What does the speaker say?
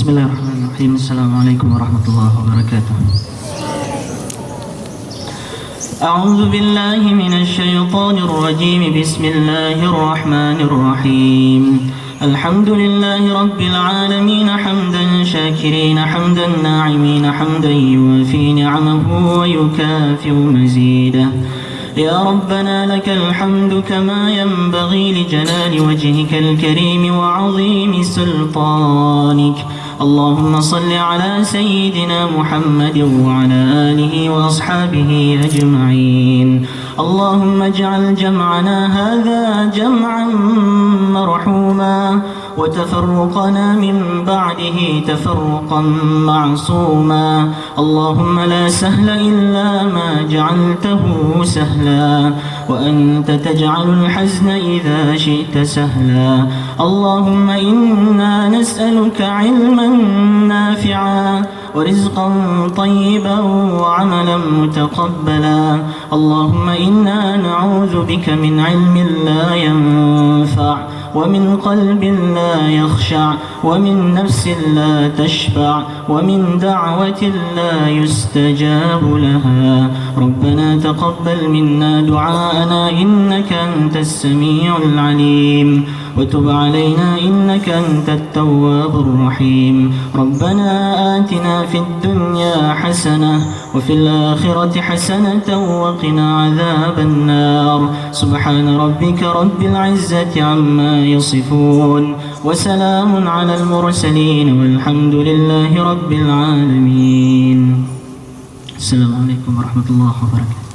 بسم الله الرحمن الرحيم. السلام عليكم ورحمة الله وبركاته. أعوذ بالله من الشيطان الرجيم. بسم الله الرحمن الرحيم. الحمد لله رب العالمين حمدا شاكرين حمدا ناعمين حمدا يوافي نعمه ويكافئ مزيده. يا ربنا لك الحمد كما ينبغي لجلال وجهك الكريم وعظيم سلطانك. اللهم صل على سيدنا محمد وعلى آله وأصحابه أجمعين. اللهم اجعل جمعنا هذا جمعا مرحوما وتفرقنا من بعده تفرقا معصوما. اللهم لا سهل إلا ما جعلته سهلا وأنت تجعل الحزن إذا شئت سهلا. اللهم إنا نسألك علما نافعا ورزقا طيبا وعملا متقبلا. اللهم إنا نعوذ بك من علم لا ينفع ومن قلب لا يخشع ومن نفس لا تشبع ومن دعوة لا يستجاب لها. ربنا تقبل منا دعاءنا إنك أنت السميع العليم وتب علينا إنك أنت التواب الرحيم. ربنا آتنا في الدنيا حسنة وفي الآخرة حسنة وقنا عذاب النار. سبحان ربك رب العزة عما يصفون وسلام على المرسلين والحمد لله رب العالمين. السلام عليكم ورحمة الله وبركاته.